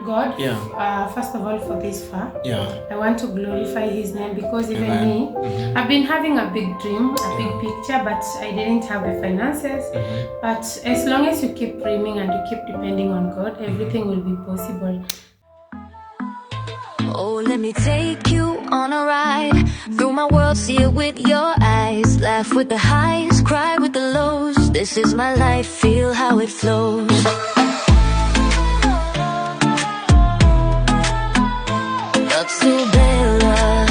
God, first of all, for this far. I want to glorify His name because even me, I've been having a big dream, a big picture, but I didn't have the finances. But as long as you keep dreaming and you keep depending on God, everything will be possible. Oh, let me take you on a ride through my world, see it with your eyes. Laugh with the highs, cry with the lows. This is my life, feel how it flows. Not so bella,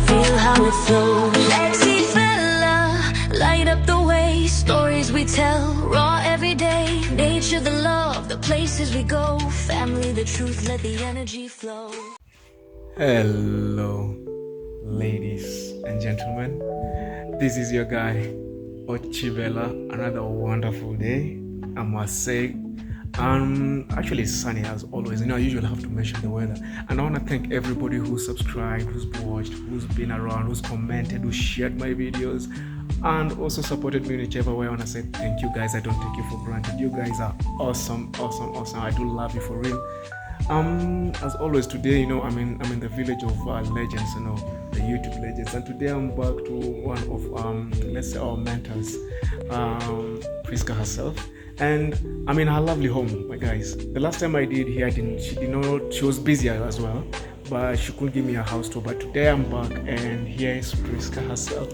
feel how it flows. Sexy fella, light up the way. Stories we tell, raw every day. Nature, the love, the places we go. Family, the truth, let the energy flow. Hello, ladies and gentlemen. This is your guy, Ochibela. Another wonderful day, I must say. Actually it's sunny as always. I usually have to mention the weather. And I want to thank everybody who subscribed, who's watched, who's been around, who's commented, who shared my videos, and also supported me in whichever way. I want to say thank you guys. I don't take you for granted. You guys are awesome. I do love you for real. As always, today, I'm in the village of legends, the YouTube legends, and today I'm back to one of let's say our mentors, Priska herself, and I'm in her lovely home, my guys. The last time I did here, she was busy as well, but she couldn't give me a house tour. But today I'm back, and here is Priska herself.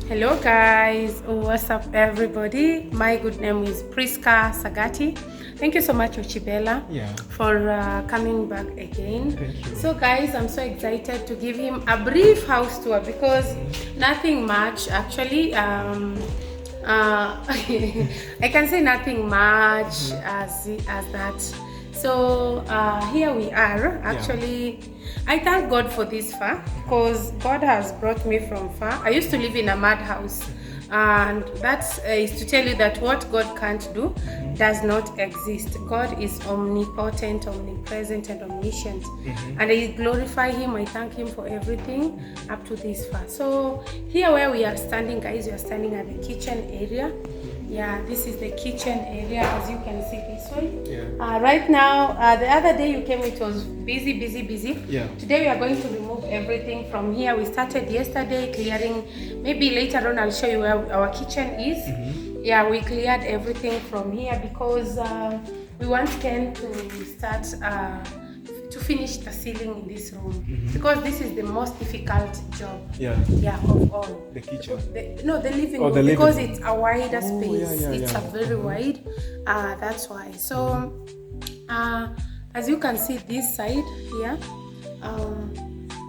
Hello guys, what's up everybody? My good name is Priska Sagati. Thank you so much, Ochibela, for coming back again. Thank you. So guys, I'm so excited to give him a brief house tour because nothing much actually. I can say nothing much as that. So here we are. Actually, I thank God for this far because God has brought me from far. I used to live in a madhouse, and that is to tell you that what God can't do does not exist. God is omnipotent, omnipresent, and omniscient, and I glorify Him. I thank Him for everything up to this far. So here where we are standing, guys, we are standing at the kitchen area. This is the kitchen area, as you can see this way. Right now, the other day you came, it was busy. Today we are going to remove everything from here. We started yesterday clearing. Maybe later on I'll show you where our kitchen is. We cleared everything from here because we want Ken to start to finish the ceiling in this room because this is the most difficult job of all. The kitchen? The living room, because it's a wider space. It's a very wide, that's why. So as you can see this side here,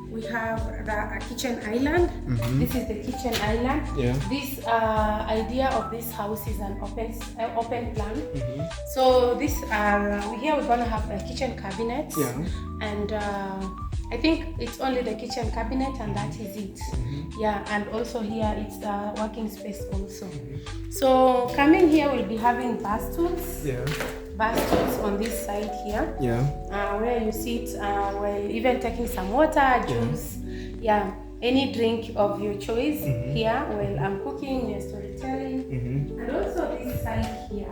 we have a kitchen island. This is the kitchen island. This idea of this house is an open plan. So this here we're gonna have a kitchen cabinet, and I think it's only the kitchen cabinet and that is it. And also here it's the working space also. So coming here we'll be having bar stools. Bar stools on this side here, where you sit while even taking some water, juice, any drink of your choice here while I'm cooking, you're storytelling. And also this side here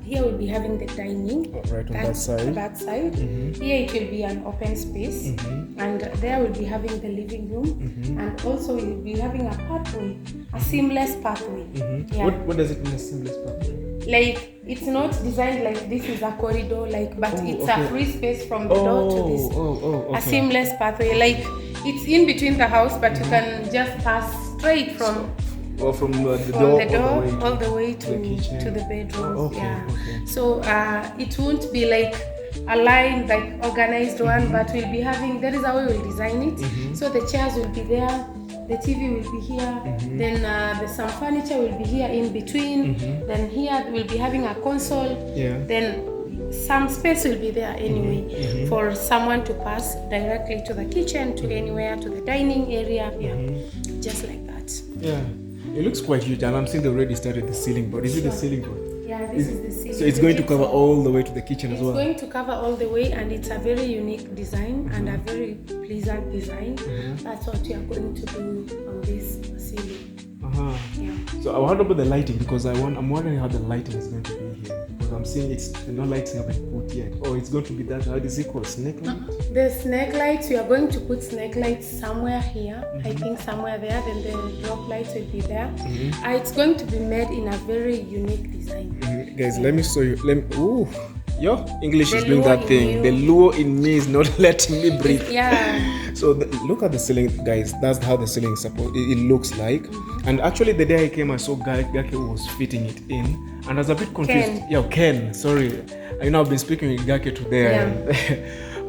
here we'll be having the dining. Right on that side. Here it will be an open space, and there we'll be having the living room, and also we'll be having a pathway, a seamless pathway. What does it mean, a seamless pathway? Like, it's not designed like this is a corridor, but it's a free space from the door to this. A seamless pathway, like it's in between the house, but you can just pass straight from the door all the way to the bedroom. So it won't be like a line, like organized one, but we'll be having, that is how we will design it. So the chairs will be there, the TV will be here, then some furniture will be here in between, then here we'll be having a console, then some space will be there anyway for someone to pass directly to the kitchen, to anywhere, to the dining area, just like that. It looks quite huge, and I'm seeing they already started the ceiling board. Is it the ceiling board? This is the ceiling. So it's going to cover all the way to the kitchen as well? It's going to cover all the way, and it's a very unique design and a very pleasant design. That's what we are going to do on this ceiling. So I wonder about the lighting, because I'm wondering how the lighting is going to be here. because I'm seeing no lights have been put yet. Oh, it's going to be that. How is it called? Snake light? The snake lights, we are going to put snake lights somewhere here. I think somewhere there. Then the drop lights will be there. It's going to be made in a very unique design. Guys, let me show you. Ooh, your English The is doing lure that in thing. you. The lure in me is not letting me breathe. Yeah. So look at the ceiling, guys. That's how the ceiling it looks like. And actually, the day I came, I saw Gake was fitting it in, and I was a bit confused. Ken. Sorry, I've been speaking with Gake today.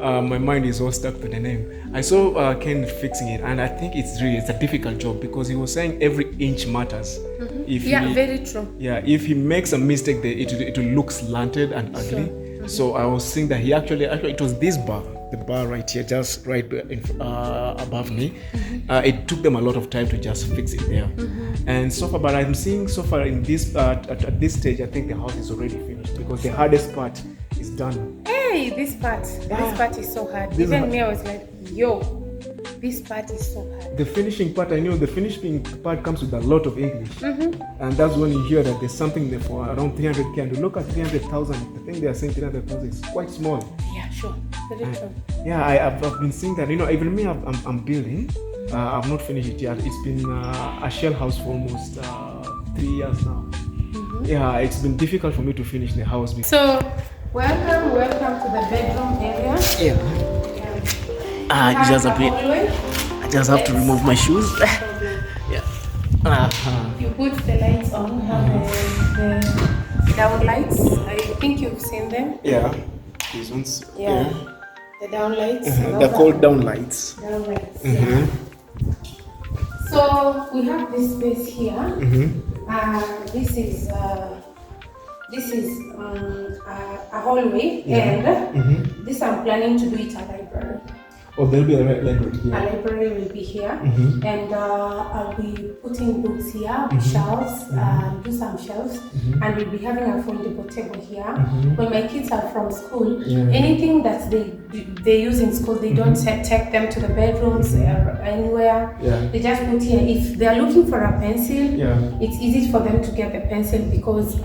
And, my mind is all stuck to the name. I saw Ken fixing it, and I think it's a difficult job because he was saying every inch matters. Very true. Yeah, if he makes a mistake, it will look slanted and ugly. So I was seeing that he actually it was this bar. The bar right here, just right above me. It took them a lot of time to just fix it there. And so far, but I'm seeing so far in this at this stage, I think the house is already finished because the hardest part is done. Hey, this part is so hard. Even me, I was like, yo, this part is so hard. The finishing part, I know the finishing part comes with a lot of English. And that's when you hear that there's something there for around 300K. And you look at 300,000, I think they are saying 300,000 is quite small. Yeah, sure. Very true. Yeah, I've been seeing that. Even me, I'm building. I've not finished it yet. It's been a shell house for almost 3 years now. Yeah, it's been difficult for me to finish the house. So, welcome to the bedroom area. I just have to remove my shoes. You put the lights on, the down lights. I think you've seen them. Yeah, these ones. Yeah. The down lights. They're called down lights. Down lights. So we have this space here. This is a hallway, and this I'm planning to do it a library. Oh, there'll be a library here. A library will be here, and I'll be putting books here, shelves, do some shelves, and we'll be having a foldable table here. When my kids are from school, anything that they use in school, they don't take them to the bedrooms or anywhere. They just put here. If they are looking for a pencil, it's easy for them to get the pencil because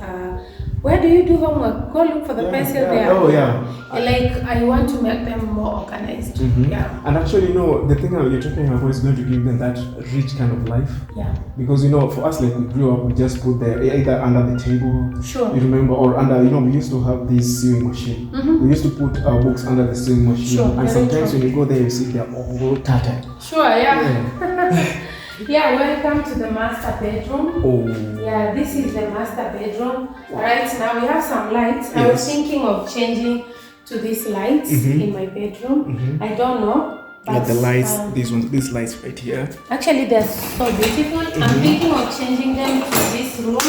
where do you do homework? Go look for the pencil there. Oh, yeah. Like, I want to make them more organized. Yeah. And actually, the thing you're talking about is going to give them that rich kind of life. Yeah. Because, for us, like, we grew up, we just put either under the table. Sure. You remember, or under, we used to have this sewing machine. We used to put our books under the sewing machine. Sure. And sometimes when you go there, you see they're all tattered. Sure, yeah. Yeah, welcome to the master bedroom. Oh. Yeah, this is the master bedroom. Right now we have some lights. I was thinking of changing to these lights in my bedroom. I don't know. But the lights, these lights right here. Actually, they're so beautiful. I'm thinking of changing them to this room.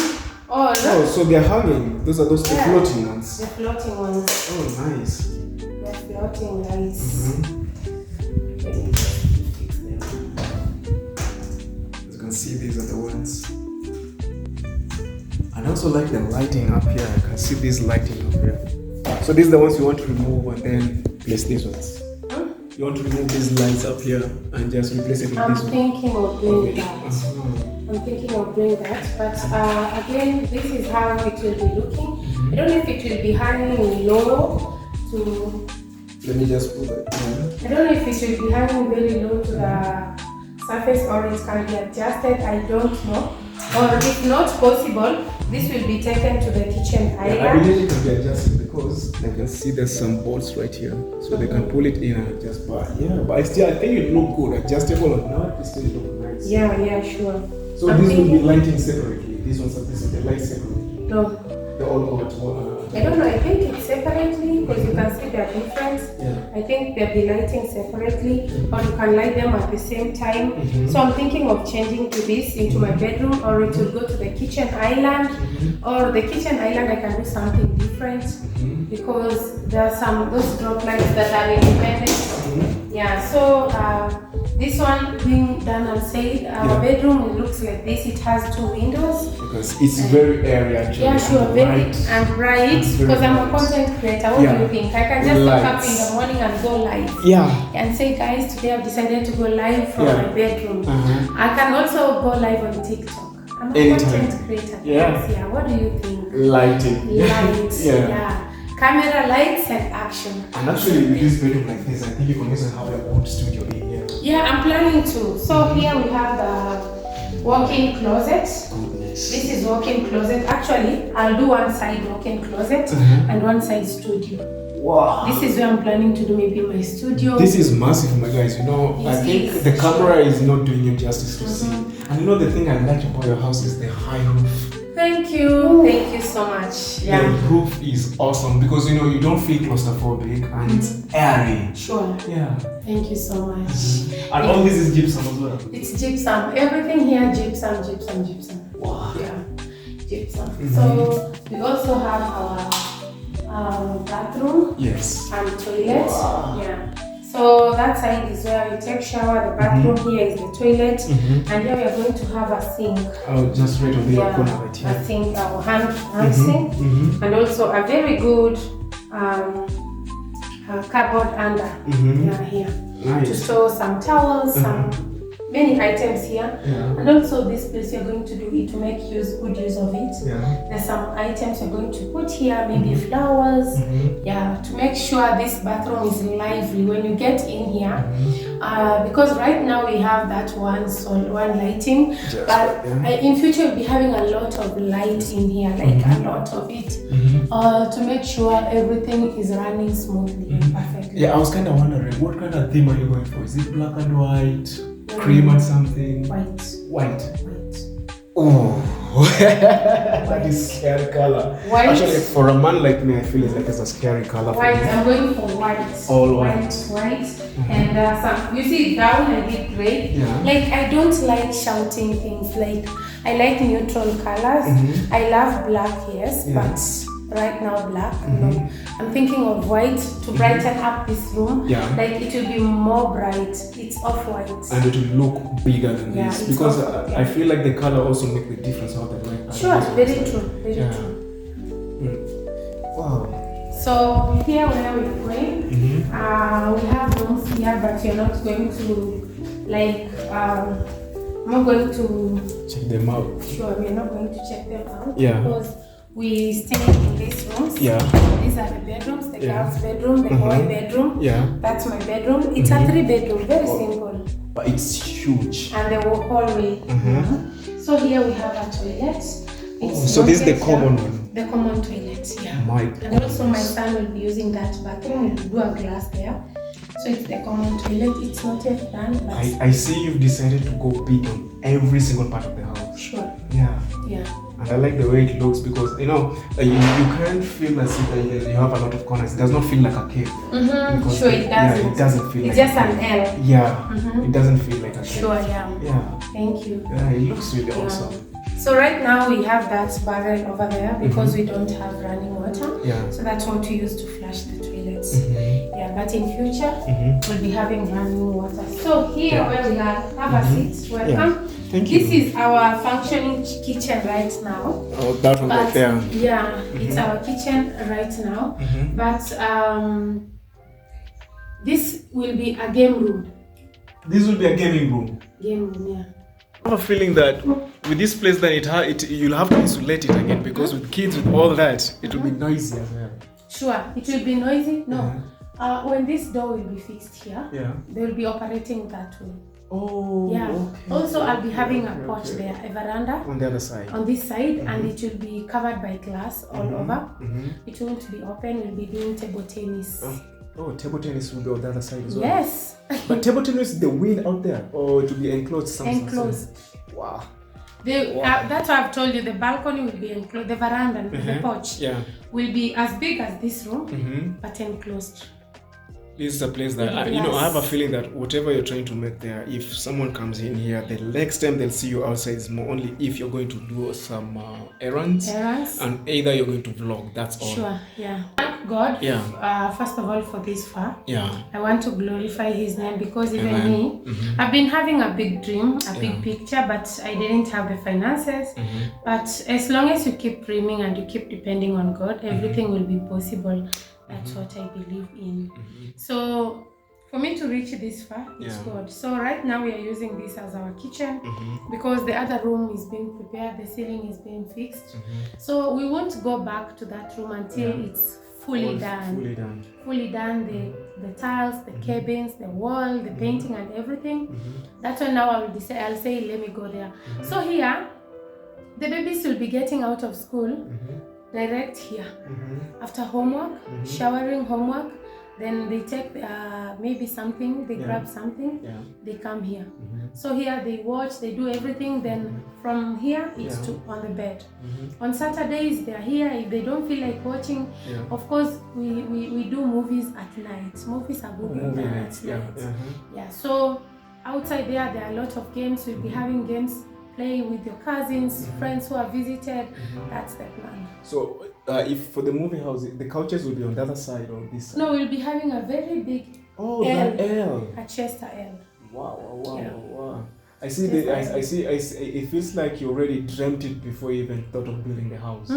Oh, so they're hanging. Those are the floating ones. The floating ones. Oh, nice. The floating lights. See, these are the ones. And I also like the lighting up here. I can see this lighting up here. So these are the ones you want to remove and then place these ones. You want to remove these lights up here and just replace it with this one. I'm thinking of doing that. But again, this is how it will be looking. I don't know if it will be hanging low to... Let me just put that. I don't know if it will be hanging very low to the surface or it can be adjusted. I don't know. Or if not possible, this will be taken to the kitchen area. I believe it can be adjusted because I can see there's some bolts right here. So they can pull it in and adjust. But I think it look good. Adjustable or not, it still look nice. Yeah, sure. So this will be lighting separately. This is the light separately. No. They're all got I don't know, I think it's separately because you can see they're different. I think they'll be lighting separately or you can light them at the same time. So I'm thinking of changing to this into my bedroom or it will go to the kitchen island. Or the kitchen island I can do something different because there are those drop lights that are independent. Yeah, so this one being done and said, our bedroom, it looks like this. It has 2 windows. Because it's very airy actually. Yeah, sure, very bright. Because I'm a content creator. What do you think? I can just wake up in the morning and go live. And say, guys, today I've decided to go live from my bedroom. I can also go live on TikTok. I'm Anytime. content creator. Yeah. Yeah. What do you think? Lighting. Lights. Yeah. Camera, lights, and action. And actually, with this bedroom like this, I think you can also have your own studio in here. Yeah, I'm planning to. So here we have the walk-in closet. Goodness. This is walk-in closet. Actually, I'll do one side walk-in closet and one side studio. Wow. This is where I'm planning to do maybe my studio. This is massive, my guys. You know, I think the camera is not doing you justice to see. And you know, the thing I like about your house is the high roof. Thank you. Thank you so much. Yeah. The roof is awesome because you know you don't feel claustrophobic and it's airy. Sure. Yeah. Thank you so much. And all this is gypsum as well. It's gypsum. Everything here gypsum, gypsum, gypsum. Wow. Yeah. Gypsum. So we also have our bathroom. Yes. And toilet. Wow. Yeah. So that side is where we take shower. The bathroom here is the toilet, and here we are going to have a sink. Oh, just right on the corner right here. A sink, our hand sink, and also a very good cupboard under here Nice. to store some towels, some many items here, Yeah. and also this place you're going to do it to make good use of it. Yeah. There's some items you're going to put here, maybe flowers, to make sure this bathroom is lively when you get in here. Because right now we have that one lighting, but in future we'll be having a lot of light in here, like a lot of it, to make sure everything is running smoothly and perfectly. Yeah, I was kind of wondering, what kind of theme are you going for? Is it black and white, cream or something? White. Oh, that is scary color. White. Actually, for a man like me, I feel it's a scary color. White. I'm going for white. All white. White. And some. You see, down I did gray. Yeah. Like I don't like shouting things. Like I like neutral colors. I love black, yes, but right now black. No, I'm thinking of white to brighten up this room. Yeah. Like it will be more bright. It's off white. And it will look bigger than this it's because off-white, I feel like the color also makes the difference how the light. Sure, very true. Very true. Wow. So here where we're going, we have rooms here, but you're not going to like. I'm not going to Check them out. Sure, we're not going to check them out. Yeah. Because we stay in these rooms. Yeah. These are the bedrooms, the girl's bedroom, the boy bedroom. Yeah. That's my bedroom. It's a 3-bedroom, very simple. But it's huge. And the hallway. So here we have a toilet. So this is the common one. The common toilet, yeah. And also my son will be using that bathroom. We'll do a glass there. So it's the common toilet. It's not yet done, but I see you've decided to go big on every single part of the house. sure. Yeah. Yeah. And I like the way it looks because you know you can't feel as if you have a lot of corners. It does not feel like a cave. Because Sure, it doesn't. Yeah, it doesn't feel It's like just an L. Yeah. It doesn't feel like a cave. Sure, yeah. Yeah. Thank you. Yeah, it looks really awesome. So right now we have that barrel over there because we don't have running water. Yeah. So that's what we use to flush the toilets. Yeah, but in future we'll be having running water. So here where we are, have a seat. Welcome. Thank you. This is our functioning kitchen right now. Oh, that one right there. Yeah, it's our kitchen right now. But this will be a game room. This will be a gaming room. Game room, yeah. I have a feeling that with this place, then you'll have to insulate it again because with kids, with all that, it will be noisy as well. Sure, it will be noisy. No, when this door will be fixed here, they will be operating that way. Oh, yeah. Okay. Also, I'll be having a porch there, a veranda on the other side. On this side, and it will be covered by glass all over. It won't be open. We'll be doing table tennis. Oh, table tennis will be on the other side as well. Yes. But table tennis is the wind out there, or it will be enclosed? Enclosed. Wow. That's why I've told you the balcony will be enclosed. The veranda, the porch, will be as big as this room, but enclosed. This is a place that I have a feeling that whatever you're trying to make there, if someone comes in here, the next time they'll see you outside is more only if you're going to do some errands, and either you're going to vlog. That's all. Sure. Yeah. Thank God. First of all, for this far. Yeah. I want to glorify His name because even me, I've been having a big dream, a big picture, but I didn't have the finances. But as long as you keep dreaming and you keep depending on God, everything will be possible. That's what I believe in. So for me to reach this far, it's good. So right now we are using this as our kitchen because the other room is being prepared, the ceiling is being fixed. So we won't go back to that room until it's fully done. Fully done, the tiles, the cabins, the wall, the painting and everything. That's when now I'll say, let me go there. So here, the babies will be getting out of school direct here. After homework, showering homework, then they take maybe something, they grab something, they come here. So here they watch, they do everything, then from here it's on the bed. On Saturdays they're here. If they don't feel like watching, of course we do movies at night. Movies are good at night. So outside there are a lot of games. We'll be having games, playing with your cousins, friends who are visited. That's the plan. So if for the movie house, the couches will be on the other side or this side? No, we'll be having a very big L. A Chester L. Wow. I see it feels like you already dreamt it before you even thought of building the house.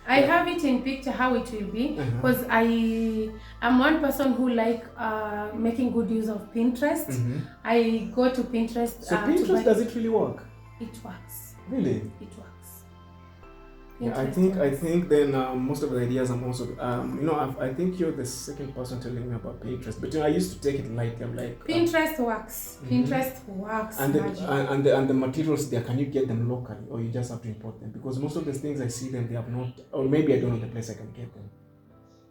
I have it in picture how it will be because I am one person who like making good use of Pinterest. I go to Pinterest. So Pinterest, does it really work? It works. Really? It works. Yeah, I think then most of the ideas I'm also I think you're the second person telling me about Pinterest, but I used to take it lightly. I'm like Pinterest works. Pinterest works. And the materials there, can you get them locally or you just have to import them? Because most of the things I see them, they have not, or maybe I don't know the place I can get them.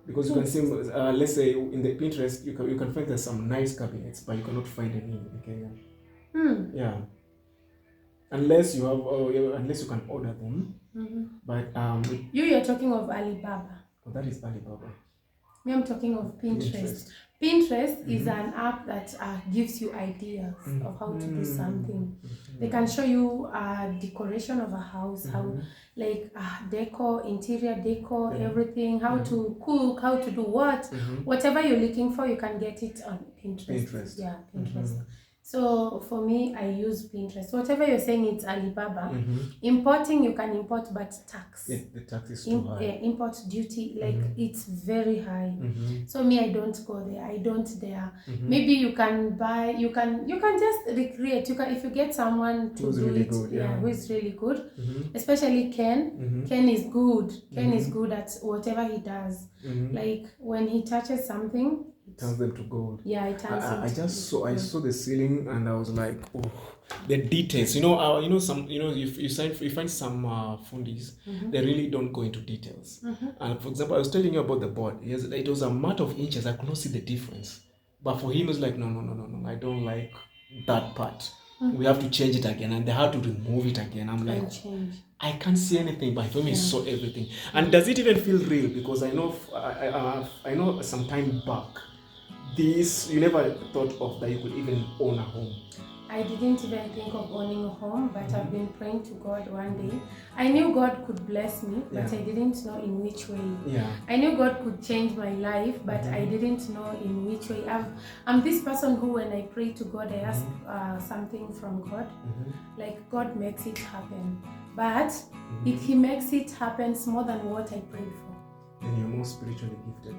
Because you can see, let's say in the Pinterest, you can find there's some nice cabinets, but you cannot find any in Kenya. Yeah. Unless you have, unless you can order them. But you're talking of Alibaba. Oh, that is Alibaba. Me, I'm talking of Pinterest. Pinterest is an app that gives you ideas of how to do something. They can show you decoration of a house, how like decor, interior decor, everything, how to cook, how to do whatever you're looking for, you can get it on Pinterest. Yeah, Pinterest. So for me, I use Pinterest. Whatever you're saying, it's Alibaba. Importing, you can import, but tax. Yeah, the tax is too high. Import duty, like it's very high. So me, I don't go there. I don't dare. Maybe you can buy. You can just recreate. You can, if you get someone to do really it. Good, who is really good. Especially Ken. Ken is good. Ken is good at whatever he does. Like when he touches something, turns them to gold. Yeah, it turns. I saw the ceiling and I was like, oh, the details. You know, you find some fundis, they really don't go into details. And for example, I was telling you about the board. It was a matter of inches. I could not see the difference. But for him, it was like, no, I don't like that part. We have to change it again, and they had to remove it again. I'm like, I can't see anything, but for me, he saw everything. And does it even feel real? Because I know some time back, you never thought of that you could even own a home. I didn't even think of owning a home, but I've been praying to God one day. I knew God could bless me, but I didn't know in which way. I knew God could change my life, but I didn't know in which way. I'm this person who, when I pray to God, I ask something from God. Like, God makes it happen. But if He makes it happen more than what I prayed for, then you're more spiritually gifted.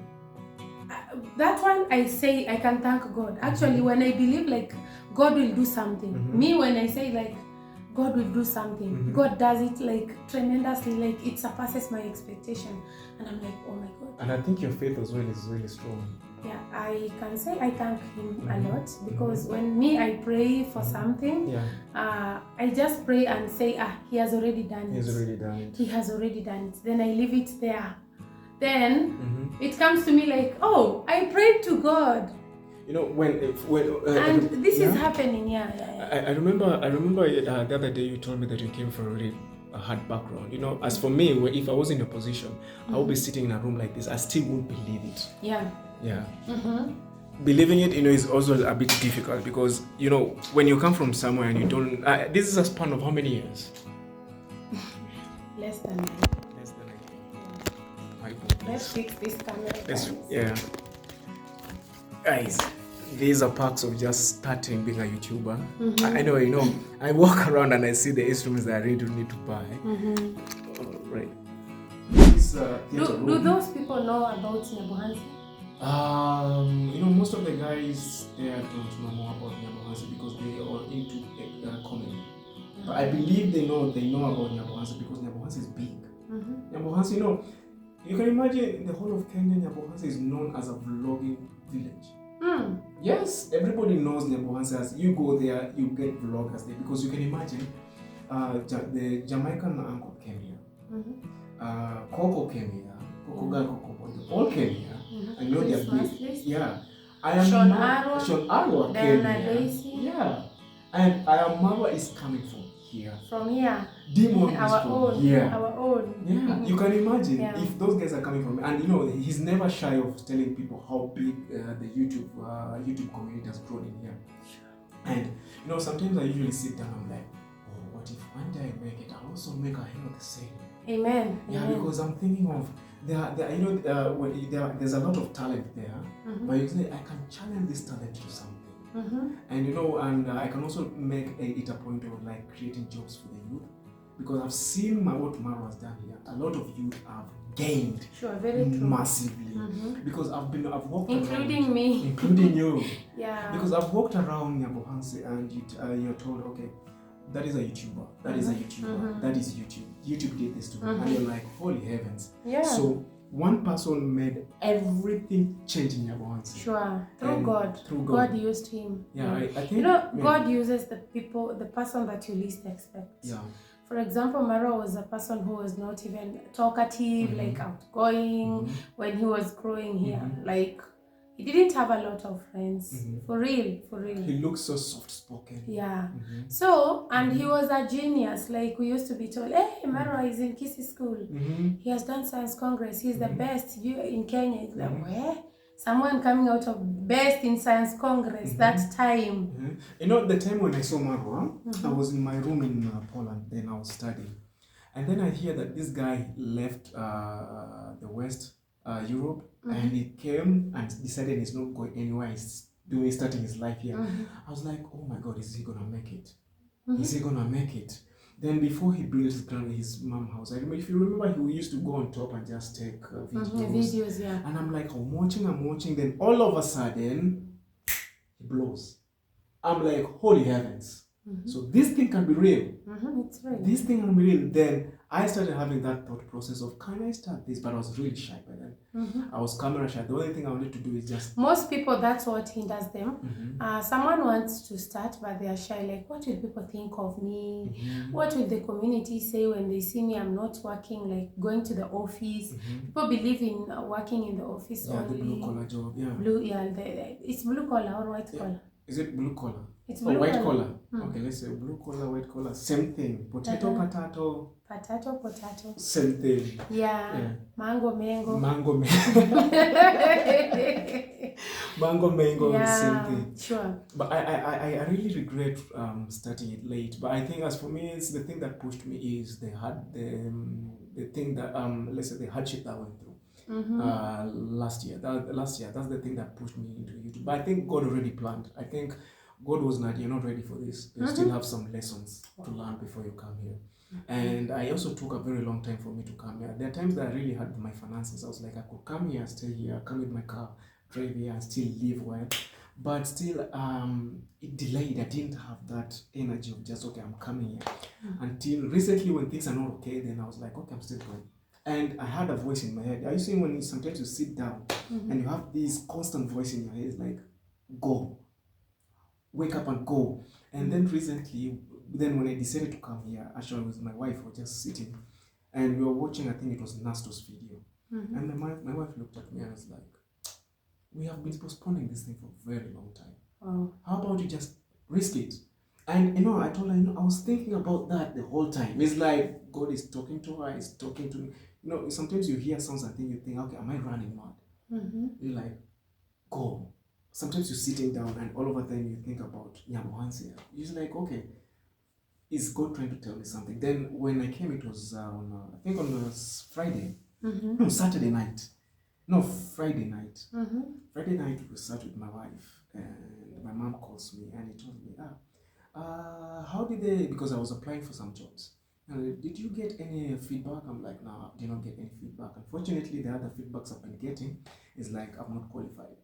That one, I say I can thank God. Actually, when I believe like God will do something, me, when I say like God will do something, God does it like tremendously, like it surpasses my expectation, and I'm like, oh my God. And I think your faith as well is really strong. Yeah, I can say I thank Him a lot, because when I pray for something, I just pray and say, He has already done it. He has already done it. He has already done it. Then I leave it there. Then it comes to me like, oh, I prayed to God. You know, when and this is happening. I remember the other day you told me that you came from a really hard background. You know, as for me, if I was in your position, I would be sitting in a room like this. I still wouldn't believe it. Yeah. Believing it, is also a bit difficult, because when you come from somewhere and you don't. This is a span of how many years? Less than 9. Let's fix this camera. Guys, these are perks of just starting being a YouTuber. I know, I walk around and I see the instruments that I really need to buy. Right. Do those people know about Nyabuhansi? Most of the guys there don't know more about Nyabohansi because they are into comedy. But I believe they know about Nyabohansi because Nyabohansi is big. Nyabohansi, you can imagine the whole of Kenya, Nyabohansi is known as a vlogging village. Yes, everybody knows Nyabohansi. As you go there, you get vloggers there because you can imagine the Jamaican uncle came here, Coco came here, Coco Girl, Coco Boy, they all came here. I know they're big. Yeah. Sean Arrow came Diana here. Daisy. Yeah. And Ayamara is coming from here. From here. Demon is our from own. here. Our own. Yeah. You can imagine if those guys are coming from, and he's never shy of telling people how big the YouTube community has grown in here. And sometimes I usually sit down and I'm like, oh, what if one day I make it? I'll also make a hell of the same. Amen. Yeah, Amen. because I'm thinking of there's a lot of talent there, but you say I can channel this talent to something, and I can also make it a point of like creating jobs for the youth, because I've seen what Maro has done here. A lot of youth have gained very true. Massively, because I've walked including around, me, including you, yeah, because I've walked around Nyabohansi and you're told, okay, that is a YouTuber. That is a YouTuber. That is YouTube. YouTube did this to me. And you're like, holy heavens. Yeah. So one person made everything change in Nyabohansi. Sure. Through God. God used him. Yeah, I think. God uses the person that you least expect. Yeah. For example, Maro was a person who was not even talkative, like outgoing when he was growing here. Like, he didn't have a lot of friends. For real. He looks so soft-spoken. Yeah. So, and he was a genius. Like, we used to be told, hey, Maro is in Kisi school. He has done Science Congress. He's the best in Kenya. It's like, where? Someone coming out of best in Science Congress that time. The time when I saw Maro, I was in my room in Poland. Then I was studying. And then I hear that this guy left the West Europe, and he came and decided he's not going anywhere. He's starting his life here. I was like, oh my God, is he gonna make it? Is he gonna make it? Then before he built his mom house, I remember, if you remember, he used to go on top and just take videos. Yeah. And I'm like, I'm watching. Then all of a sudden, he blows. I'm like, holy heavens. So this thing can be real. It's real. This thing can be real. Then I started having that thought process of, can I start this? But I was really shy by then. I was camera shy. The only thing I wanted to do is just... Most people, that's what hinders them. Someone wants to start, but they are shy. Like, what will people think of me? What will the community say when they see me? I'm not working, like going to the office. People believe in working in the office only. The blue collar job, it's blue collar or white collar. Is it blue collar? It's blue white collar. Okay, let's say blue collar, white collar, same thing. Potato. Potato. Same thing. Yeah. Mango. Mango, same thing. Sure. But I really regret starting it late. But I think, as for me, it's the thing that pushed me is the thing that let's say the hardship that I went through. Last year, that's the thing that pushed me into YouTube. But I think God already planned. I think God was not, you're not ready for this. You still have some lessons to learn before you come here. And I also took a very long time for me to come here. There are times that I really had my finances. I was like, I could come here, stay here, come with my car, drive here, and still live well. But still, it delayed. I didn't have that energy of just, okay, I'm coming here. Until recently, when things are not okay, then I was like, okay, I'm still going. And I had a voice in my head. Are you seeing when sometimes you sit down and you have this constant voice in your head? It's like, go. Wake up and go. And then recently, when I decided to come here, actually with my wife, we were just sitting and we were watching, I think it was Nasto's video. And my wife looked at me and was like, we have been postponing this thing for a very long time. How about you just risk it? And I told her, I was thinking about that the whole time. It's like God is talking to her, is talking to me. Sometimes you hear sounds and then you think, okay, am I running mad? You're like, go. Sometimes you're sitting down and all of a sudden you think about Nyabohansi. You're like, okay, is God trying to tell me something? Then when I came, it was on Friday. No, Saturday night. No, Friday night. Friday night we sat with my wife and my mom calls me and he told me, how did they, because I was applying for some jobs. Did you get any feedback? I'm like, no, I did not get any feedback. Unfortunately, the other feedbacks I've been getting is like, I'm not qualified.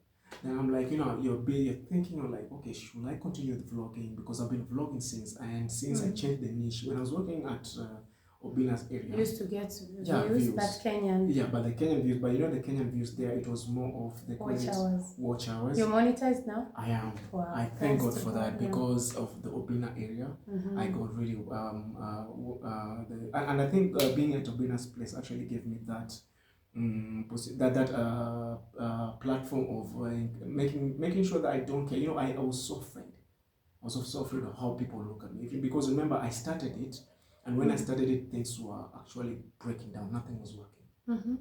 Then I'm like, you're thinking, I'm like, okay, should I continue the vlogging? Because I've been vlogging since I changed the niche. When I was working at Obina's area, You used to get views. but Kenyan. Yeah, but the Kenyan views, but the Kenyan views there, it was more of the watch hours. You're monetized now? I am. Wow. I thank God for that because of the Obina area. I got really and I think being at Obina's place actually gave me that platform of making sure that I don't care. I was so afraid. I was so afraid of how people look at me. Because remember, I started it, and when I started it, things were actually breaking down. Nothing was working.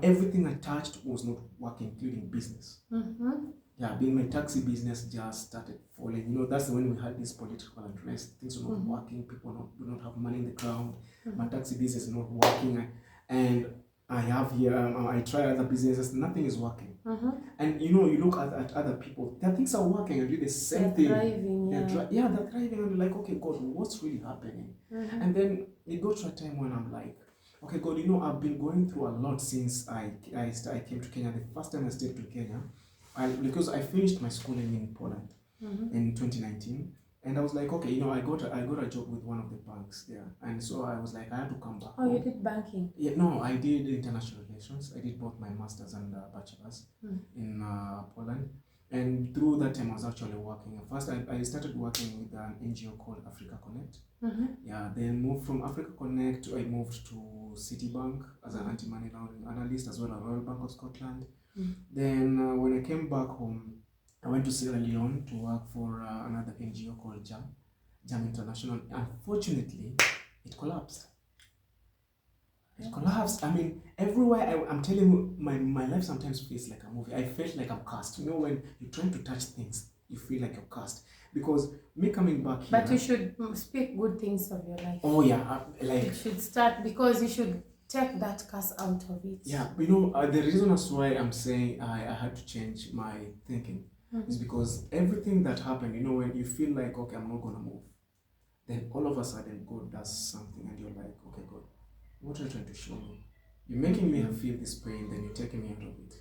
Everything I touched was not working, including business. Yeah, being my taxi business just started falling. That's when we had this political unrest. Things were not working. People do not have money in the ground. My taxi business is not working, and I have here. I try other businesses. Nothing is working. And you look at other people. Their things are working and do the same thing. Thriving, they're thriving, and you're like, okay, God, what's really happening? And then it goes to a time when I'm like, okay, God, I've been going through a lot since I came to Kenya. The first time I stayed to Kenya, because I finished my schooling in Poland in 2019, and I was like, okay, I got a job with one of the banks there, and so I was like, I had to come back. Oh, you did banking? Yeah, no, I did international relations. I did both my masters and bachelors in Poland, and through that time I was actually working. First, I started working with an NGO called Africa Connect. Yeah, then moved from Africa Connect. I moved to Citibank as an anti-money laundering analyst, as well as Royal Bank of Scotland. Then when I came back home, I went to Sierra Leone to work for another NGO called Jam International. Unfortunately, it collapsed. It collapsed. I mean, everywhere I'm telling you, my life sometimes feels like a movie. I felt like I'm cast. When you're trying to touch things, you feel like you're cast. Because me coming back here... But you should speak good things of your life. Oh, yeah. You should start, because you should take that curse out of it. Yeah, the reason as why I'm saying I had to change my thinking is because everything that happened, when you feel like, okay, I'm not going to move, then all of a sudden God does something and you're like, okay, God, what are you trying to show me? You're making me feel this pain, then you're taking me out of it.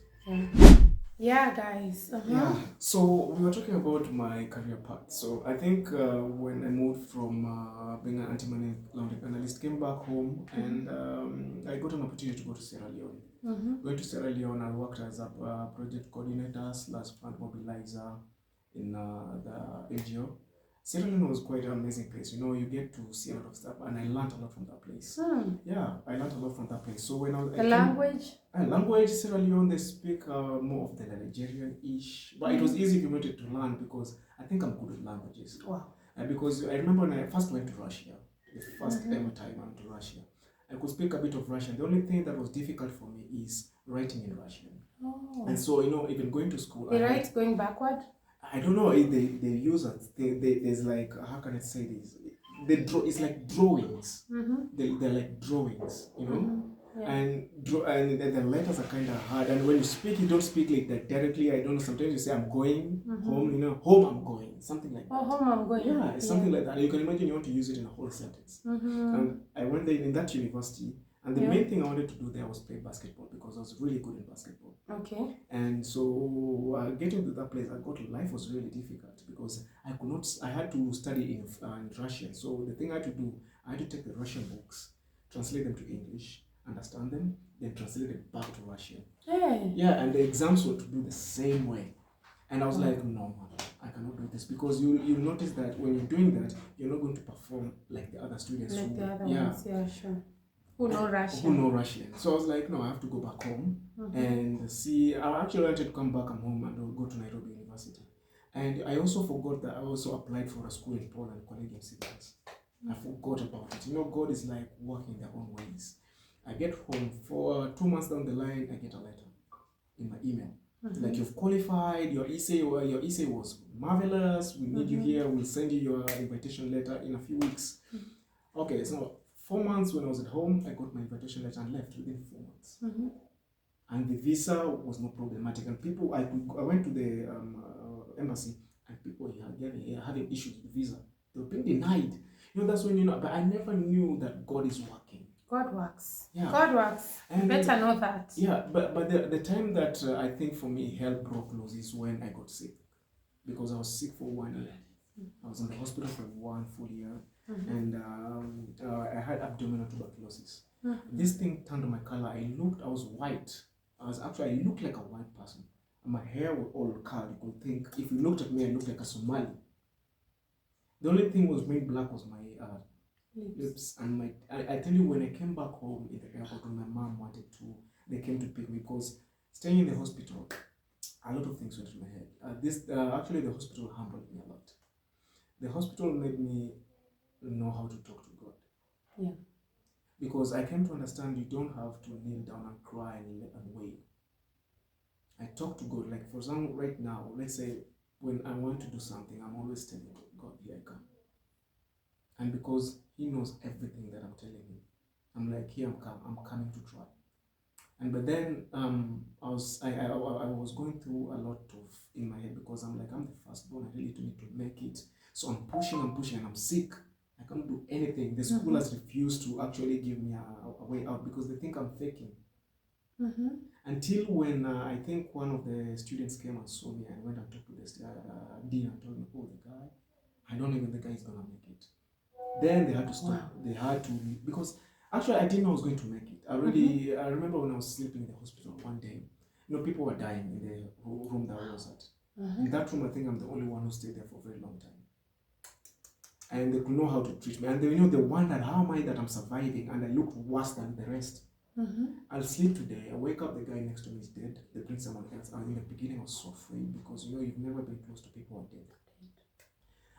Yeah, guys. Yeah. So we were talking about my career path. So I think when I moved from being an anti-money laundering analyst, came back home, and I got an opportunity to go to Sierra Leone. Going to Sierra Leone, I worked as a project coordinator / fund mobilizer in the NGO. Sierra Leone was quite an amazing place. You get to see a lot of stuff, and I learned a lot from that place. Yeah, I learned a lot from that place. So when language, Sierra Leone, they speak more of the Nigerian-ish, but it was easy if you wanted to learn, because I think I'm good with languages. Wow. Because I remember when I first went to Russia, the first ever time I went to Russia, I could speak a bit of Russian. The only thing that was difficult for me is writing in Russian. And so, even going to school... They write going backward? I don't know if they use it. There's like, how can I say this? It's like drawings. They're like drawings, Yeah. And the letters are kind of hard. And when you speak, you don't speak like that directly. I don't know. Sometimes you say, I'm going home, home I'm going. Something like that. Oh, home I'm going. Yeah, it's something like that. And you can imagine you want to use it in a whole sentence. And I went there in that university. And the main thing I wanted to do there was play basketball, because I was really good in basketball. Okay. And so getting to that place, life was really difficult, because I had to study in Russian. So the thing I had to do, I had to take the Russian books, translate them to English, understand them, then translate it back to Russian. Hey. Yeah, and the exams were to do the same way. And I was like, no, man, I cannot do this, because you'll notice that when you're doing that, you're not going to perform like the other students. Like the other ones, yeah, sure. Who know Russian. So I was like, no, I have to go back home and see. I actually wanted to come back home and go to Nairobi University. And I also forgot that I also applied for a school in Poland, Collegium Civils. I forgot about it. God is like working their own ways. I get home for 2 months down the line, I get a letter in my email. Like, you've qualified, your essay was marvelous, we need you here, we'll send you your invitation letter in a few weeks. Okay, so 4 months when I was at home, I got my invitation letter and left within 4 months. And the visa was not problematic. And people, I went to the embassy, and people here having issues with the visa. They were being denied. That's when but I never knew that God is working. God works. Yeah. God works. You And better know that. Yeah, but the time that I think for me hell broke loose is when I got sick, because I was sick for 1 year. I was in the hospital for 1 full year, and I had abdominal tuberculosis. This thing turned my color. I was white. I looked like a white person. And my hair was all curled. You could think, if you looked at me, I looked like a Somali. The only thing was made black was my lips and my. I tell you, when I came back home in the airport, when my mom they came to pick me, because staying in the hospital, a lot of things went through my head. Actually, the hospital humbled me a lot. The hospital made me know how to talk to God. Yeah. Because I came to understand you don't have to kneel down and cry and wail. I talk to God, like for example, right now, let's say when I want to do something, I'm always telling God, here I come. And because He knows everything that I'm telling Him, I'm like, here I'm coming to try. And but then I was going through a lot of in my head, because I'm like, I'm the firstborn, I really do need to make it. So I'm pushing, and I'm sick. I can't do anything. The school has refused to actually give me a way out, because they think I'm faking. Until when I think one of the students came and saw me, and went and talked to the dean and told me, oh, the guy, I don't even think the guy is gonna make it. Then they had to stop. Wow. They had to, because actually I didn't know I was going to make it. I remember when I was sleeping in the hospital one day, people were dying in the room that I was at. In that room, I think I'm the only one who stayed there for a very long time. And they could know how to treat me. And they wondered, how am I that I'm surviving and I look worse than the rest? I'll sleep today. I wake up, the guy next to me is dead. They bring someone else. And in the beginning, I was so afraid, because you've never been close to people who are dead.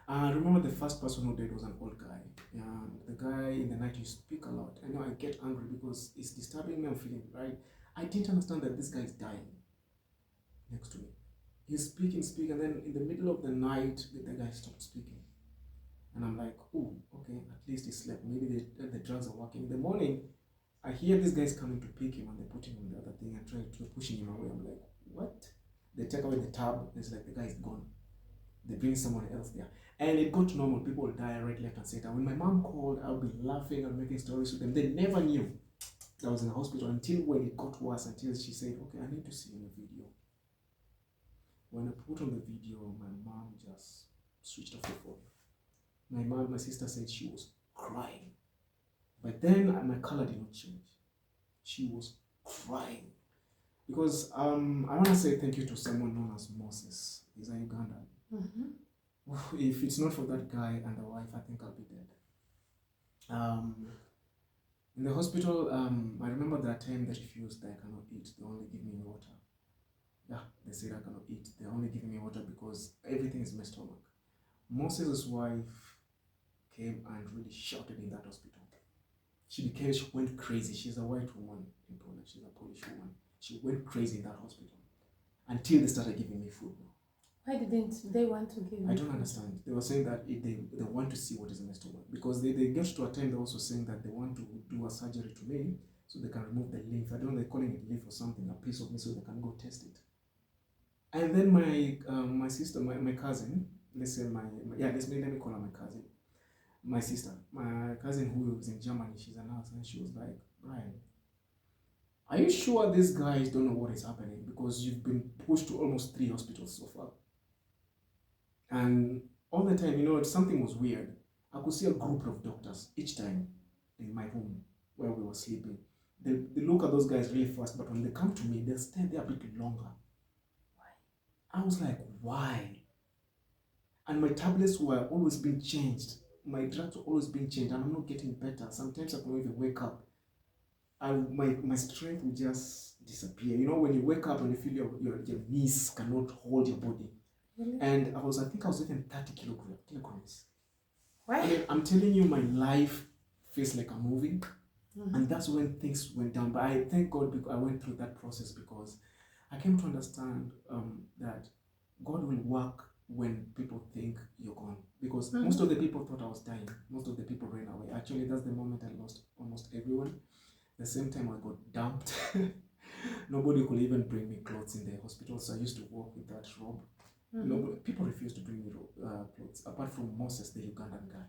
I remember the first person who died was an old guy. The guy in the night, he speak a lot. I know I get angry because it's disturbing me. I'm feeling right. I didn't understand that this guy is dying next to me. He's speaking, and then in the middle of the night, the guy stopped speaking. And I'm like, oh, okay, at least he slept. Maybe the drugs are working. In the morning, I hear these guys coming to pick him, and they're putting him on the other thing and trying to pushing him away. I'm like, what? They take away the tab. It's like the guy is gone. They bring someone else there. And it got normal. People will die right, left, and center. When my mom called, I'll be laughing and making stories with them. They never knew that I was in the hospital until when it got worse, until she said, okay, I need to see the video. When I put on the video, my mom just switched off the phone. My sister said she was crying. But then my color did not change. She was crying. Because I want to say thank you to someone known as Moses. He's a Ugandan. If it's not for that guy and the wife, I think I'll be dead. In the hospital, I remember that time they refused that I cannot eat. They only give me water. Yeah, they said I cannot eat. They're only giving me water because everything is my stomach. Moses' wife came and really shouted in that hospital. She went crazy. She's a white woman in Poland. She's a Polish woman. She went crazy in that hospital until they started giving me food. Why didn't they want to give me I don't understand. They were saying that they want to see what is in my stomach, because they get to a time they're also saying that they want to do a surgery to me so they can remove the lymph. I don't know, they're calling it lymph or something, a piece of me, so they can go test it. And then my sister, my cousin, let me call her my cousin. My sister, my cousin who was in Germany, she's a nurse, and she was like, Brian, are you sure these guys don't know what is happening? Because you've been pushed to almost 3 hospitals so far. And all the time, something was weird. I could see a group of doctors each time in my room where we were sleeping. They look at those guys really fast, but when they come to me, they'll stay there a bit longer. Why? I was like, why? And my tablets were always being changed. My drugs were always being changed, and I'm not getting better. Sometimes I couldn't even wake up. My strength will just disappear. When you wake up and you feel your knees cannot hold your body. Really? And I think I was even 30 kilograms. Why? I mean, I'm telling you, my life feels like a movie. And that's when things went down. But I thank God because I went through that process, because I came to understand that God will work when people think you're gone. Because most of the people thought I was dying. Most of the people ran away. Actually, that's the moment I lost almost everyone. The same time I got dumped. Nobody could even bring me clothes in the hospital, so I used to walk with that robe. People refused to bring me clothes, apart from Moses, the Ugandan guy.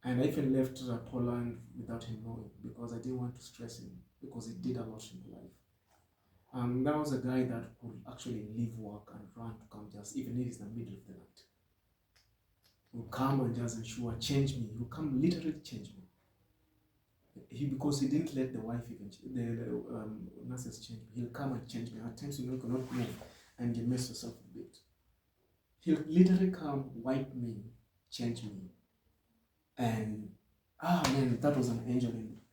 And I even left Poland without him knowing because I didn't want to stress him because he did a lot in my life. That was a guy that could actually leave work and run to come just, even if it's the middle of the night. He would come and just ensure, change me. He would come literally change me. Because he didn't let the wife even, the nurses change me. He'll come and change me. At times you cannot move and you mess yourself a bit. He'll literally come, wipe me, change me. And, man, that was an angel.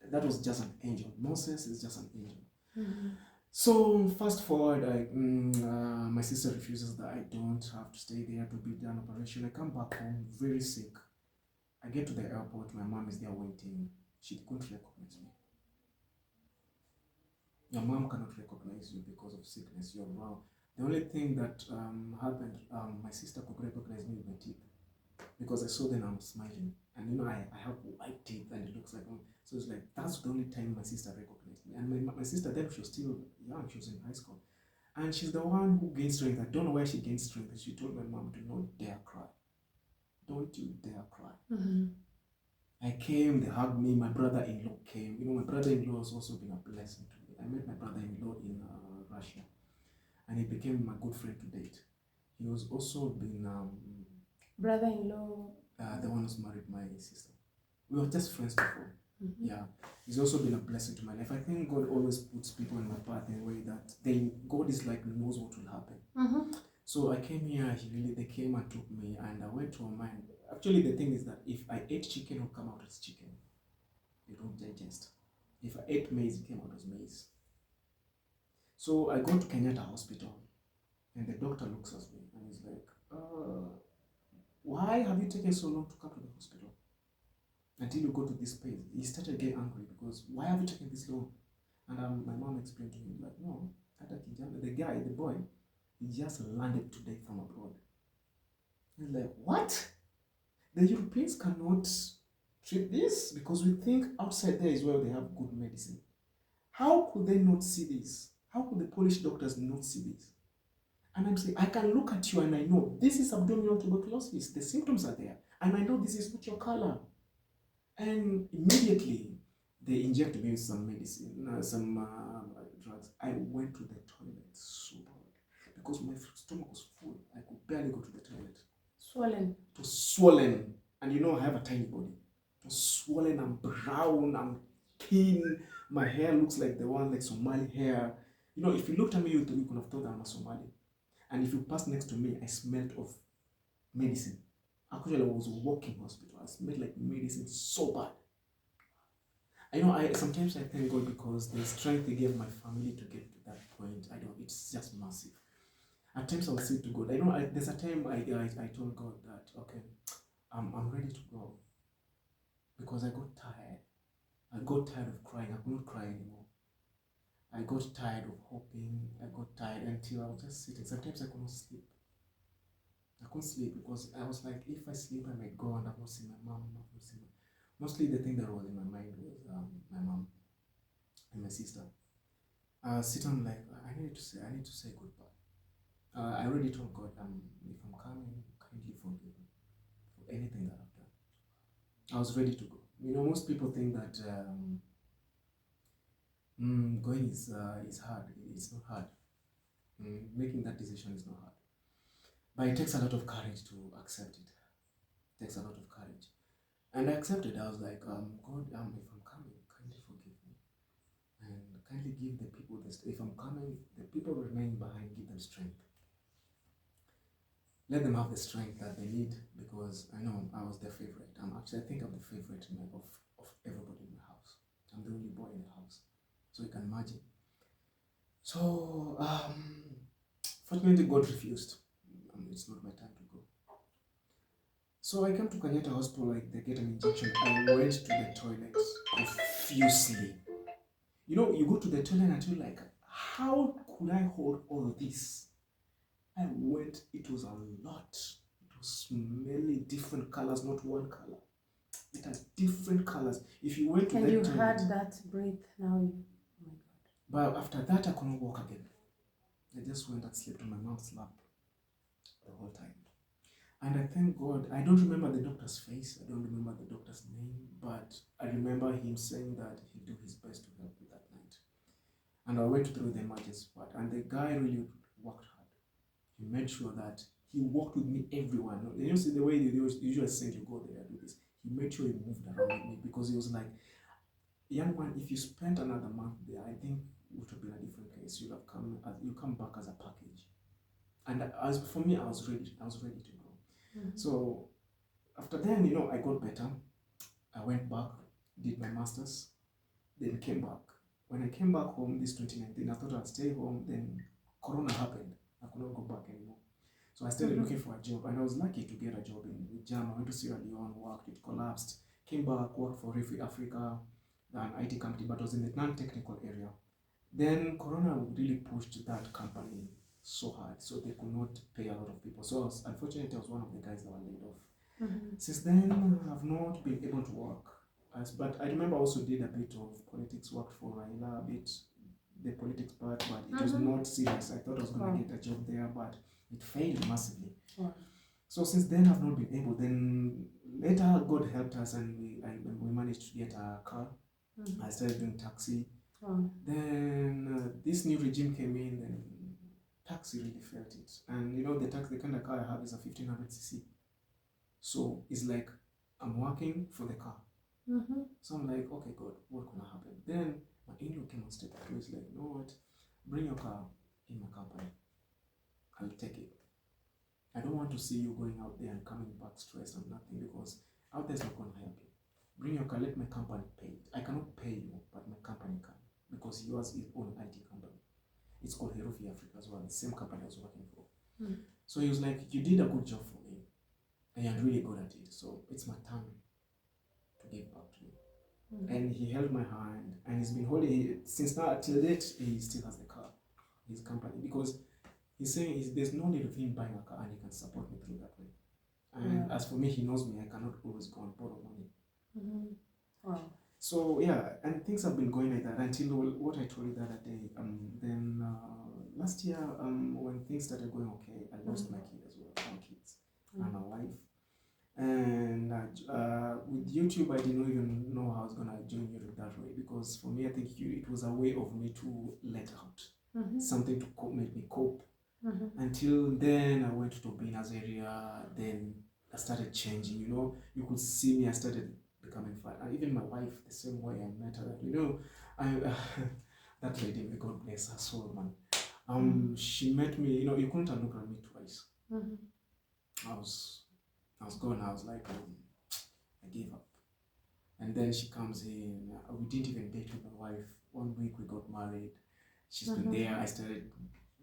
That was just an angel. Moses is just an angel. Mm-hmm. So fast forward, my sister refuses that I don't have to stay there to be done operation. I come back home very sick. I get to the airport, my mom is there waiting. She couldn't recognize me. Your mom cannot recognize you because of sickness. You're wrong. The only thing that happened, my sister could recognize me with my teeth because I saw them and I was smiling. And I have white teeth and it looks like, so it's like, that's the only time my sister recognized me. And my sister then, she was still young, she was in high school. And she's the one who gained strength. I don't know why she gained strength. She told my mom, do not dare cry. Don't you dare cry. Mm-hmm. I came, they hugged me, my brother-in-law came. My brother-in-law has also been a blessing to me. I met my brother-in-law in Russia, and he became my good friend to date. He was also been brother-in-law, the one who's married my sister. We were just friends before. mm-hmm. Yeah, he's also been a blessing to my life. I think God always puts people in my path in a way that God is like knows what will happen. Mm-hmm. So I came here. They came and took me, and I went to Oman. Actually, the thing is that if I ate chicken, it will come out as chicken. You don't digest. If I ate maize, it came out as maize. So I go to Kenyatta Hospital, and the doctor looks at me and he's like, why have you taken so long to come to the hospital? Until you go to this place. He started getting angry because why have you taken this long? And my mom explained to him, like, no, the boy, he just landed today from abroad. He's like, what? The Europeans cannot treat this because we think outside there is where they have good medicine. How could they not see this? How could the Polish doctors not see this? And I'm saying, I can look at you and I know this is abdominal tuberculosis. The symptoms are there. And I know this is not your color. And immediately, they injected me with some medicine, some drugs. I went to the toilet so bad because my stomach was full. I could barely go to the toilet. Swollen. It was swollen. And I have a tiny body. It was swollen. I'm brown. I'm thin. My hair looks like the one like Somali hair. If you looked at me, you could have thought I'm a Somali. And if you passed next to me, I smelled of medicine. Actually, I was walking hospital. I smelled like medicine so bad. Sometimes I thank God because the strength He gave my family to get to that point, it's just massive. At times I'll say to God, there's a time I told God that, okay, I'm ready to go. Because I got tired. I got tired of crying. I couldn't cry anymore. I got tired of hoping. I got tired until I was just sitting. Sometimes I couldn't sleep. I couldn't sleep because I was like, if I sleep, I might go and I've not seen my mom. Mostly the thing that was in my mind was my mom and my sister. Sitting like, I need to say goodbye. I already told God, if I'm coming, kindly forgive me for anything that I've done. I was ready to go. Most people think that going is hard. It's not hard. Making that decision is not hard. But it takes a lot of courage to accept it. It takes a lot of courage. And I accepted. I was like, God, if I'm coming, kindly forgive me. And kindly give the people this. If I'm coming, the people remaining behind, give them strength. Let them have the strength that they need because I know I was their favorite. I think I'm the favorite of everybody in my house. I'm the only boy in the house. So you can imagine. So, fortunately, God refused. It's not my time to go. So I came to Kenyatta Hospital, they get an injection. I went to the toilet profusely. You go to the toilet and you're like, how could I hold all this? I went, it was a lot. It was smelly, different colors, not one color. It has different colors. If you went to and the you toilet, had that breath now. Oh my God. But after that, I couldn't walk again. I just went and slept on my mom's lap the whole time. And I thank God, I don't remember the doctor's face, I don't remember the doctor's name, but I remember him saying that he'd do his best to help me that night. And I went through the emergency part, and the guy really worked hard. He made sure that he walked with me everywhere. You see the way they usually say you go there, do this. He made sure he moved around with me because he was like, young man, if you spent another month there, I think it would have been a different case. You come back as a package. And as for me, I was ready to go. So after then, I got better. I went back, did my master's, then came back. When I came back home this 2019, I thought I'd stay home. Then Corona happened. I could not go back anymore. So I started looking for a job, and I was lucky to get a job in Jam. I went to Sierra Leone, worked, it collapsed, came back, worked for Refugee Africa, an IT company, but was in the non-technical area. Then Corona really pushed that company so hard, so they could not pay a lot of people. So unfortunately, I was one of the guys that were laid off. Since then, I've not been able to work. But I remember I also did a bit of politics, worked for Raila, a bit the politics part, but it was not serious. I thought I was going to get a job there, but it failed massively. So since then, I've not been able. Then later, God helped us, and we managed to get a car. I started doing taxi. Then this new regime came in, and taxi really felt it. And the kind of car I have is a 1500cc. So it's like I'm working for the car. So I'm like, okay, God, what's gonna happen? Then my in-law came on step. He was like, you know what? Bring your car in my company. I'll take it. I don't want to see you going out there and coming back stressed and nothing, because out there's not gonna help you. Bring your car, let my company pay it. I cannot pay you, but my company can, because yours is own IT company. It's called Refugee Africa as well, the same company I was working for. So he was like, you did a good job for me, and you're really good at it, so it's my time to give back to you. And he held my hand, and he's been holding it since now till date. He still has the car, his company, because he's saying there's no need of him buying a car, and he can support me through that way. And as for me, he knows me, I cannot always go and borrow money. So yeah, and things have been going like that until what I told you the other day. Then last year, when things started going okay, I lost my kid as well, 4 kids, and my wife. And with YouTube, I didn't even know how I was gonna join YouTube that way, because for me, I think it was a way of me to let out something to make me cope. Until then, I went to Bina's area. Then I started changing. You could see me. I started becoming fat. And even my wife, the same way I met her. I that lady, may God bless her soul, man. She met me. You couldn't have looked at me twice. I was gone. I was like, I gave up. And then she comes in. We didn't even date with my wife. 1 week we got married. She's been there. I started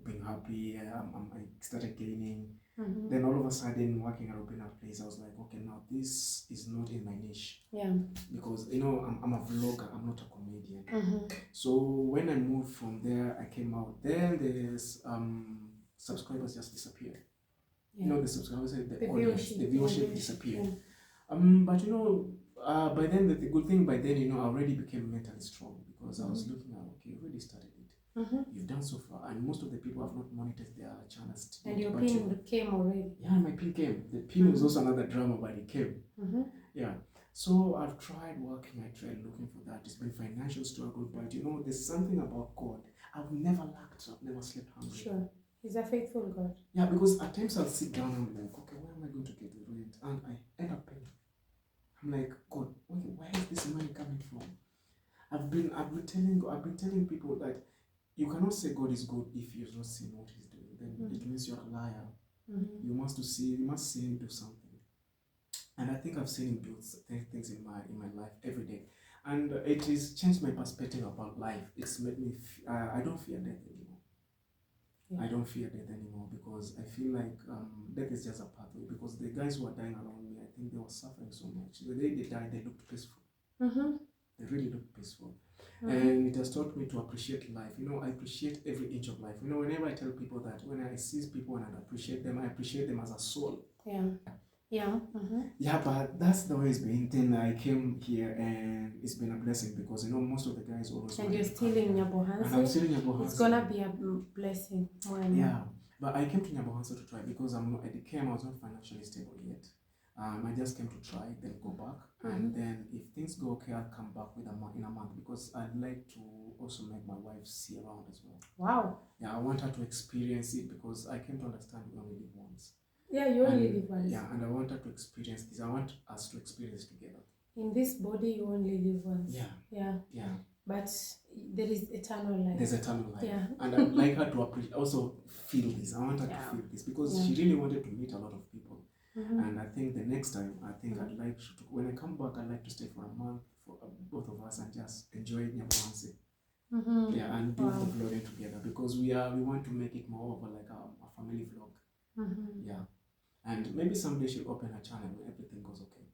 being happy. I started gaining. Then all of a sudden, working at a place, I was like, okay, now this is not in my niche. Because I'm a vlogger. I'm not a comedian. So when I moved from there, I came out. Then there's subscribers just disappeared. The subscribers, the audience, the viewership disappeared. But by then, the good thing by then, I already became mentally strong, because I was looking at, okay, you already started it. You've done so far, and most of the people have not monetized their channels. And your pin came already. Yeah, my pin came. The pin was also another drama, but it came. Yeah. So I've tried working, I tried looking for that. It's been financial struggle, but there's something about God. I've never lacked, I've never slept hungry. Sure. He's a faithful God. Yeah, because at times I'll sit down and I'm like, okay, where am I going to get the rent? And I end up paying. I'm like, God, okay, where is this money coming from? I've been telling people that you cannot say God is good if you've not seen what He's doing. Then it means you're a liar. You must see Him do something. And I think I've seen Him do things in my life every day, and it has changed my perspective about life. It's made me I don't fear death anymore. I don't fear death anymore, because I feel like death is just a pathway. Because the guys who are dying around me, I think they were suffering so much. The day they died, they looked peaceful. They really looked peaceful. And it has taught me to appreciate life. I appreciate every inch of life. Whenever I tell people that, when I see people and I appreciate them as a soul. Yeah, but that's the way it's been. Then I came here, and it's been a blessing, because most of the guys always. And you're still in Nyabohansi. And I'm still in Nyabohansi. It's gonna be a blessing. Yeah, But I came to Nyabohansa to try because I was not financially stable yet. I just came to try, then go back, and then if things go okay, I'll come back with in a month because I'd like to also make my wife see around as well. Wow. Yeah, I want her to experience it because I came to understand we only live once. Yeah, you only live once. Yeah, and I want her to experience this. I want us to experience together. In this body, you only live once. Yeah. Yeah. Yeah. But there is eternal life. There's eternal life. Yeah. And I'd like her to also feel this. I want her to feel this because she really wanted to meet a lot of people. And I think the next time, I'd like to, when I come back, I'd like to stay for a month for both of us and just enjoy Nyabohansa. Yeah, and do the vlogging together because we want to make it more of like a family vlog. Yeah, and maybe someday she'll open her channel when everything goes okay.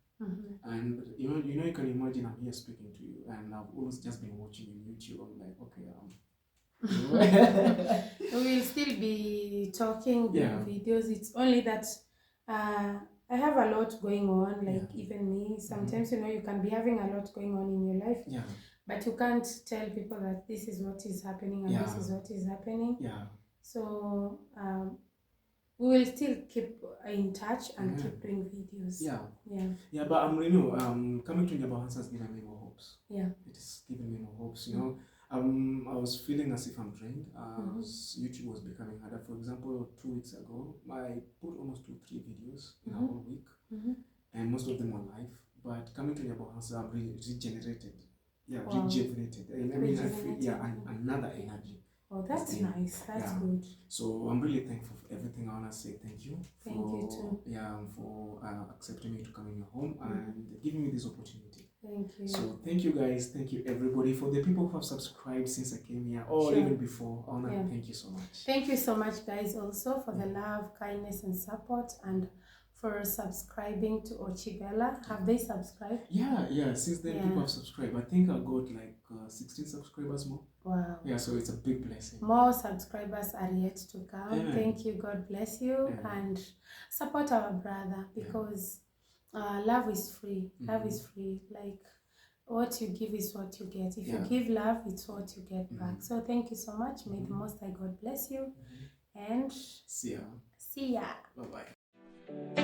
And you can imagine I'm here speaking to you, and I've always just been watching you on YouTube. I'm like, okay, we will still be talking, doing videos. It's only that I have a lot going on, like even me. Sometimes you can be having a lot going on in your life. Yeah. But you can't tell people that this is what is happening and this is what is happening. Yeah. So we will still keep in touch and keep doing videos. Yeah. Yeah. Yeah, but coming to Nyabohansa has given me more hopes. Yeah. It has given me more hopes. I was feeling as if I'm drained. YouTube was becoming harder. For example, 2 weeks ago, I put almost 2-3 videos in a whole week, and most of them were live. But coming to Nyabohansa, I'm regenerated. Yeah, rejuvenated. I feel another energy. Oh, that's nice. That's good. So I'm really thankful for everything. I want to say thank you. Thank you too. Yeah, for accepting me to come in your home and giving me this opportunity. Thank you. So thank you guys. Thank you everybody. For the people who have subscribed since I came here or even before, I want to thank you so much. Thank you so much guys also for the love, kindness and support and for subscribing to Ochibella. Have they subscribed? Yeah. Since then, people have subscribed. I think I got like 16 subscribers more. Wow. Yeah, so it's a big blessing. More subscribers are yet to come. Thank you. God bless you. And support our brother because love is free. Love is free. Like what you give is what you get. If you give love, it's what you get back. So thank you so much. May the Most High God bless you. And see ya. See ya. Bye-bye.